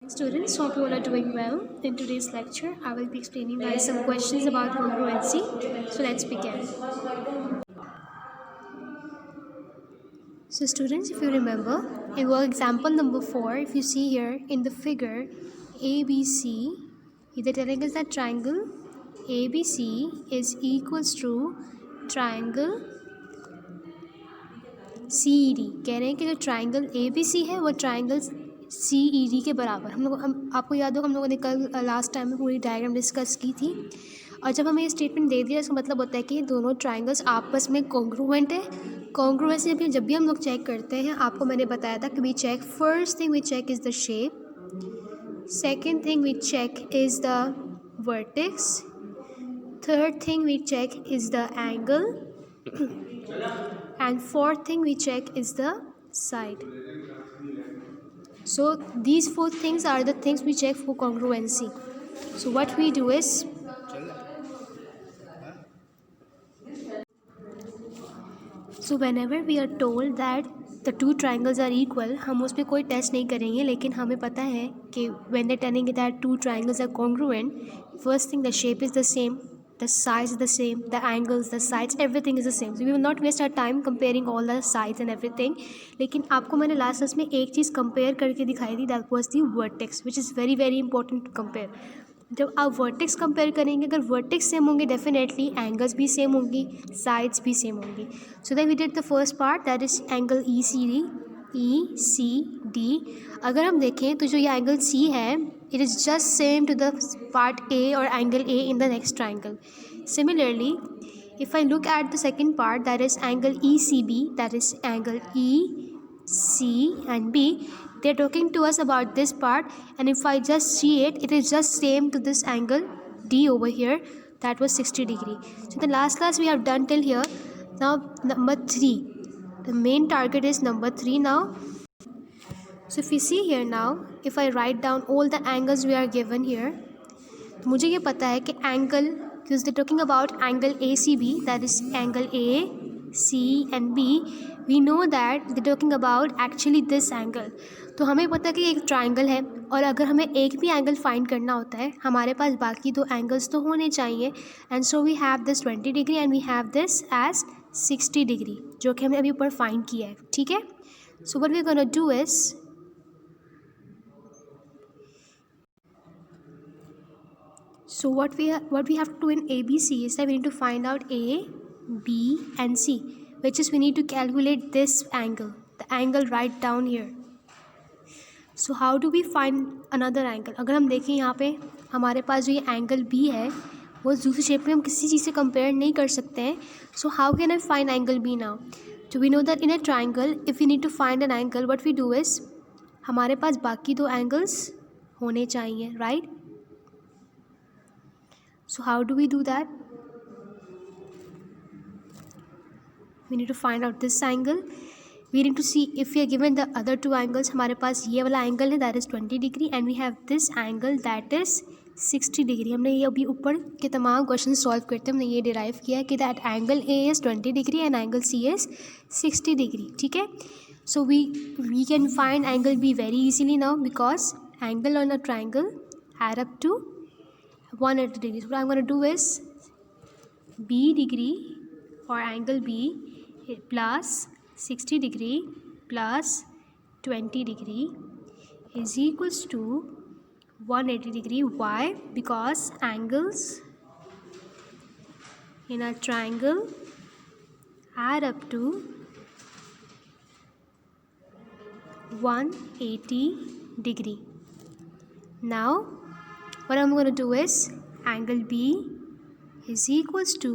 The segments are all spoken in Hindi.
Students, hope you all are doing well. In today's lecture, I will be explaining guys some questions about congruency. So let's begin. So students, if you remember, in work example number 4, if you see here in the figure ABC, they're telling us that triangle ABC is equals to triangle CED. कह रहे हैं कि जो ट्राइंगल ABC है वो ट्राइंगल CED के बराबर। हम आपको याद हो हम लोगों ने कल लास्ट टाइम में पूरी डायग्राम डिस्कस की थी। और जब हमें ये स्टेटमेंट दे दिया इसका मतलब होता है कि दोनों ट्राइंगल्स आपस में कॉन्ग्रुएंट है। कॉन्ग्रुएंसी जब भी हम लोग चेक करते हैं, आपको मैंने बताया था कि we check first thing we check is the shape, second thing we check is the vertex, third thing we check is the angle, and fourth thing we check is the side. So these four things are the things we check for congruency. So what we do is whenever we are told that the two triangles are equal, हम उस पर कोई टेस्ट नहीं करेंगे, लेकिन हमें पता है कि when they're telling that two triangles are congruent, first thing the shape is the same, the size is the same, the angles, the sides, everything is the same. So we will not waste our time comparing all the sides and everything. लेकिन आपको मैंने लास्ट क्लास में एक चीज़ कंपेयर करके दिखाई थी, that was the vertex, which is very very important to compare. जब आप वर्टेक्स कंपेयर करेंगे, अगर वर्टेक्स सेम होंगे डेफिनेटली एंगल्स भी सेम होंगी, साइड्स भी सेम होंगी. So that we did the first part, that is angle ECD. अगर हम देखें तो जो ये एंगल C है, it is just same to the part A और angle A in the next triangle. Similarly, if I look at the second part, that is angle ECB, that is angle EC and B, they're talking to us about this part, and if I just see it, it is just same to this angle D over here, that was 60 degree. So the last class we have done till here. Now number 3, the main target is number 3 now. So if we see here now, if I write down all the angles we are given here, तो मुझे ये पता है कि angle, because they're talking about angle ACB, that is angle A, C and B, we know that they're talking about actually this angle. तो हमें पता है कि एक ट्राइंगल है, और अगर हमें एक भी एंगल फाइंड करना होता है, हमारे पास बाकी दो एंगल्स तो होने चाहिए. And so we have this 20 degree and we have this as 60 degree, जो कि हमने अभी ऊपर फाइंड किया है. ठीक है. So what we gonna do is, so what we have to do in ABC is that we need to find out A, B and C, which is we need to calculate this angle, the angle right down here. So how do we find another angle? अगर हम देखें यहाँ पे हमारे पास जो ये एंगल B है वो दूसरी शेप में हम किसी चीज़ से कंपेयर नहीं कर सकते हैं. So how can I find angle B now? So we know that in a triangle if we need to find an angle, what we do is हमारे पास बाकी दो एंगल्स होने चाहिए, right? So how do we do that? We need to find out this angle. We need to see if we are given the other two angles. हमारे पास ये वाला एंगल है, that is 20 degree, and we have this angle that is 60 degree. हमने ये अभी ऊपर के तमाम क्वेश्चन सॉल्व करते हमने ये डिराइव किया है कि that angle A is 20 degree and angle C is 60 degree. ठीक है. So we can find angle B very easily now, because angle on a triangle add up to 180 degrees. What I'm going to do is B degree or angle B plus 60 degree plus 20 degree is equals to 180 degree. Why? Because angles in a triangle add up to 180 degree. Now what I'm going to do is angle B is equals to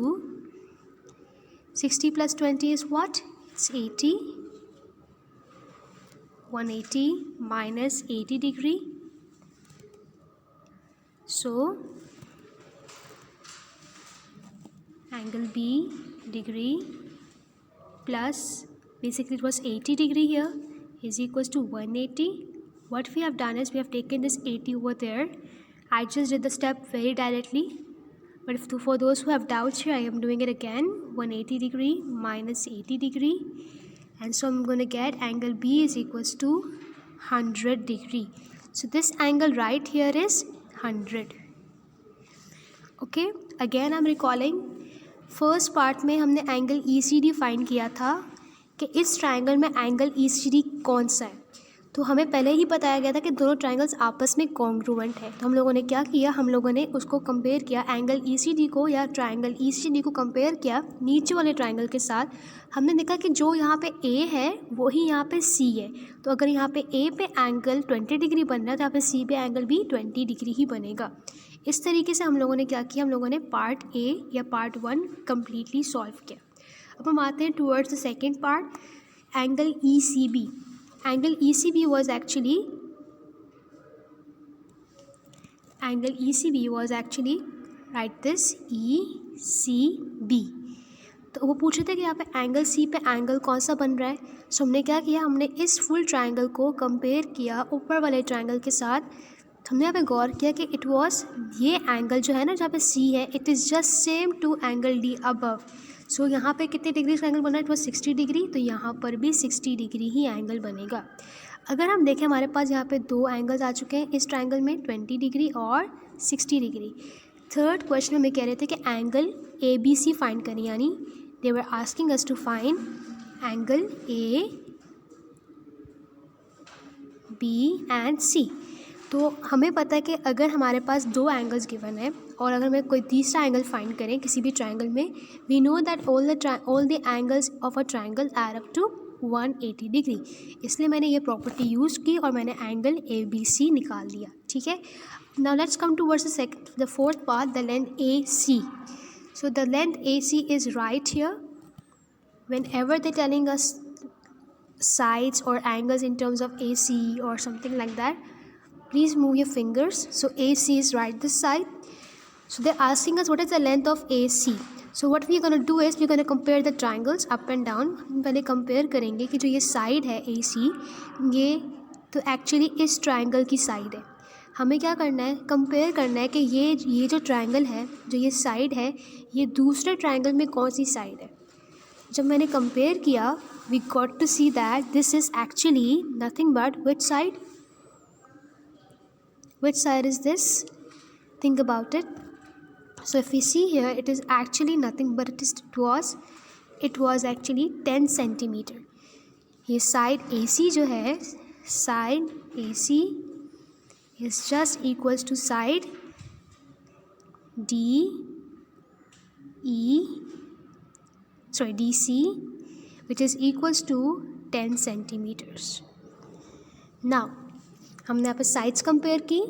60 plus 20 is what? It's 80. 180 minus 80 degree. So angle B degree plus, basically it was 80 degree here, is equals to 180. What we have done is we have taken this 80 over there. I just did the step very directly, but for those who have doubts here, I am doing it again. 180 degree minus 80 degree, and so I'm going to get angle B is equals to 100 degree. So this angle right here is 100. Okay, again I'm recalling, first part में हमने एंगल ECD फाइंड किया था कि इस ट्रायंगल में एंगल ECD कौन सा है। तो हमें पहले ही बताया गया था कि दोनों ट्रायंगल्स आपस में कॉन्ग्रुएंट है। तो हम लोगों ने क्या किया, हम लोगों ने उसको कंपेयर किया, एंगल ECD को या ट्रायंगल ECD को कंपेयर किया नीचे वाले ट्रायंगल के साथ। हमने देखा कि जो यहाँ पे A है वही यहाँ पे C है। तो अगर यहाँ पे A पे एंगल 20 डिग्री बन रहा है तो यहाँ पे C पे एंगल भी 20 डिग्री ही बनेगा। इस तरीके से हम लोगों ने क्या किया, हम लोगों ने पार्ट A या पार्ट 1 कम्प्लीटली सॉल्व किया। अब हम आते हैं towards the second part, angle ECB. Angle ECB was actually write this ECB. तो वो पूछ रहे थे कि यहाँ पे एंगल C पे एंगल कौन सा बन रहा है। सो हमने क्या किया, हमने इस फुल ट्रायंगल को कंपेयर किया ऊपर वाले ट्रायंगल के साथ। हमने यहाँ पे गौर किया कि इट वाज, ये एंगल जो है ना जहाँ पे C है, it is just same to angle D above. So यहाँ पे कितने डिग्री का एंगल बना है, इट वाज 60 डिग्री। तो यहाँ पर भी 60 डिग्री ही एंगल बनेगा। अगर हम देखें हमारे पास यहाँ पे दो एंगल्स आ चुके हैं इस ट्रायंगल में, 20 डिग्री और 60 डिग्री। थर्ड क्वेश्चन में कह रहे थे कि एंगल ABC फाइंड करें, यानी they were asking us to find angle AB and C। तो हमें पता है कि अगर हमारे पास दो एंगल्स गिवन है और अगर हमें कोई तीसरा एंगल फाइंड करें किसी भी ट्रायंगल में, we know that all the angles of a triangle are up to 180 degree. इसलिए मैंने ये प्रॉपर्टी यूज़ की और मैंने एंगल ABC निकाल दिया। ठीक है, now let's come towards the fourth part, the length AC. So the length AC is right here. whenever they're telling us sides or angles in terms of AC or something like that, please move your fingers. So AC is right this side. So they're asking us what is the length of AC. So what we're going to do is we're going to compare the triangles up and down. हम पहले compare करेंगे कि जो ये side है AC, ये तो actually इस triangle की side है। हमें क्या करना है, compare करना है कि ये जो triangle है, जो ये side है, ये दूसरे triangle में कौन सी side है। जब मैंने compare किया, we got to see that this is actually nothing but which side? Which side is this? Think about it. So if we see here, it is actually nothing but it was actually 10 centimeter. ये side AC जो है, side AC is just equals to side DC, which is equals to 10 centimeters. Now हमने यहाँ पे साइड्स कंपेयर की।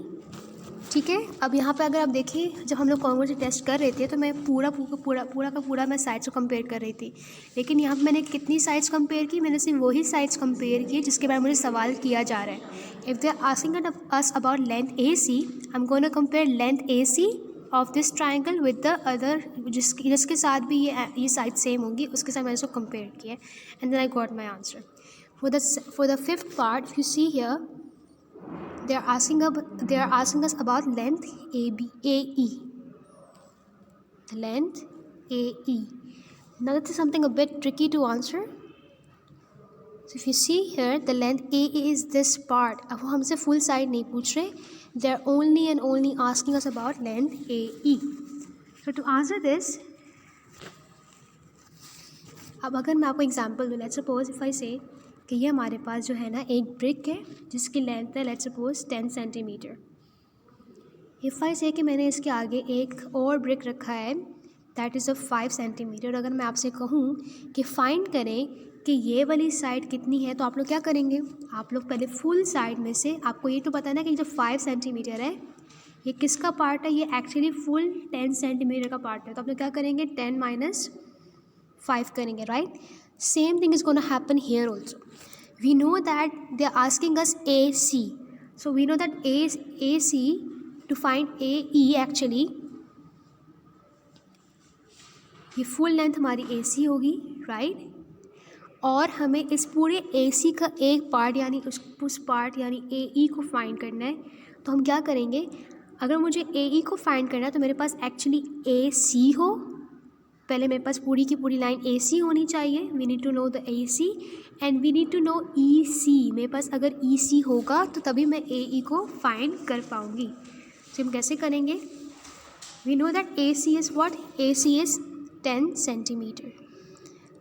ठीक है, अब यहाँ पे अगर आप देखें, जब हम लोग कॉन्ग्रुएंसी टेस्ट कर रहे थे तो मैं पूरा मैं साइड्स को कंपेयर कर रही थी। लेकिन यहाँ पे मैंने कितनी साइड्स कंपेयर की, मैंने सिर्फ वही साइड्स कंपेयर की जिसके बारे में मुझे सवाल किया जा रहा है। If they are asking us about length AC, I am going to compare length AC of this triangle with the other, जिसके साथ भी ये साइड सेम होंगी, उसके साथ मैंने इसको कंपेयर किया and then I got my answer. For the fifth part, if you see here, they are asking us about length AE. The length AE. Now this is something a bit tricky to answer. So if you see here, the length AE is this part. अब वो हमसे full side नहीं पूछ रहे. They are only and only asking us about length AE. So to answer this, अब अगर मैं आपको एग्जाम्पल दूँ, let's suppose if I say कि ये हमारे पास जो है ना एक ब्रिक है जिसकी लेंथ है let's suppose 10 centimetre. If I से कि मैंने इसके आगे एक और ब्रिक रखा है दैट इज़ ऑफ 5 सेंटीमीटर। अगर मैं आपसे कहूँ कि फाइंड करें कि ये वाली साइड कितनी है, तो आप लोग क्या करेंगे, आप लोग पहले फुल साइड में से, आपको ये तो पता है ना कि जो 5 सेंटीमीटर है ये किसका पार्ट है, ये एक्चुअली फुल 10 सेंटीमीटर का पार्ट है। तो आप लोग क्या करेंगे, 10 माइनस 5 करेंगे, right. Same thing is gonna happen here also. We know that they are asking us AC, so we know that AC to find AE actually ये फुल लेंथ हमारी AC होगी, राइट। और हमें इस पूरे AC का एक पार्ट यानी उस पार्ट यानी AE को फाइंड करना है। तो हम क्या करेंगे, अगर मुझे AE को फाइंड करना है तो मेरे पास एक्चुअली AC हो पहले मेरे पास पूरी की पूरी लाइन ए सी होनी चाहिए. We need to know the A C and we need to know E C. मेरे पास अगर ई सी होगा तो तभी मैं ए ई को फाइंड कर पाऊँगी. तो हम कैसे करेंगे? We know that A C is what? A C is 10 centimetre.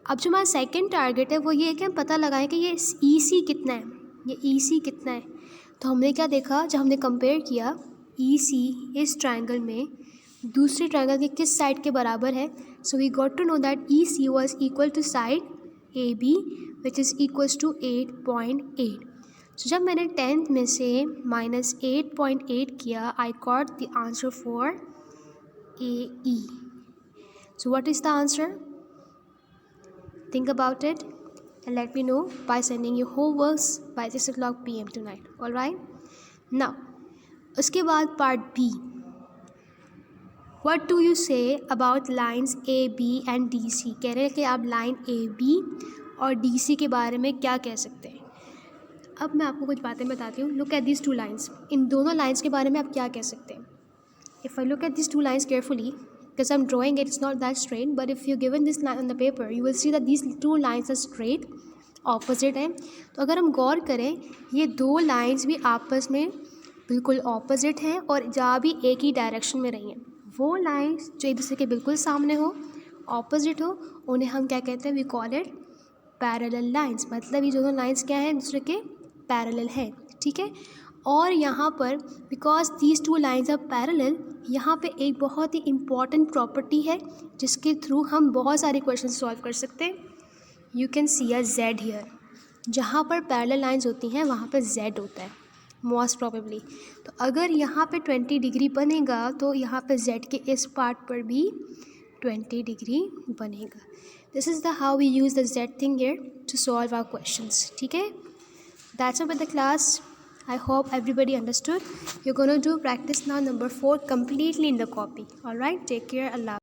अब जो हमारा सेकेंड टारगेट है वो ये है कि हम पता लगाएं कि ये ई सी कितना है, ये ई सी कितना है. तो हमने क्या देखा जब हमने कंपेयर किया, ई सी इस ट्रायंगल में दूसरे ट्रायंगल के किस साइड के बराबर है. So we got to know that E C was equal to side A B which is equals to 8.8. सो जब मैंने 10 में से -8.8 किया, I got the answer for A E. So what is the answer? Think about it and let me know by sending your homeworks by 6 o'clock PM tonight. All right? Now, उसके बाद part B. What do you say about lines A, B and DC? कह रहे हैं कि आप लाइन A, B और DC के बारे में क्या कह सकते हैं. अब मैं आपको कुछ बातें बताती हूँ. Look at these two lines. इन दोनों लाइन्स के बारे में आप क्या कह सकते हैं? If I look at these two lines carefully, because I'm drawing it, it's not that straight, but if you're given this line on the paper, you will see that these two lines are straight, opposite हैं. तो अगर हम गौर करें, ये दो लाइंस भी आपस में बिल्कुल ऑपोजिट हैं और जा भी एक ही डायरेक्शन में रही हैं. वो लाइंस जो एक दूसरे के बिल्कुल सामने हो, ऑपोजिट हो, उन्हें हम क्या कहते हैं? We call it parallel lines. मतलब ये दोनों लाइंस क्या हैं? दूसरे के पैरेलल हैं. ठीक है. और यहाँ पर because these two lines are parallel, यहाँ पे एक बहुत ही इम्पॉर्टेंट प्रॉपर्टी है जिसके थ्रू हम बहुत सारे क्वेश्चन सॉल्व कर सकते हैं. You can see a Z here. जहाँ पर पैरेलल लाइंस होती हैं वहाँ पे जेड होता है मोस्ट प्रॉबेबली. तो अगर यहाँ पे 20 डिग्री बनेगा तो यहाँ पे जेड के इस पार्ट पर भी 20 डिग्री बनेगा. This is the how we use the Z thing here to solve our questions. ठीक है. That's all with the class. I hope everybody understood. You're going to do practice now number 4 completely in the copy. All right. Take care. Allah.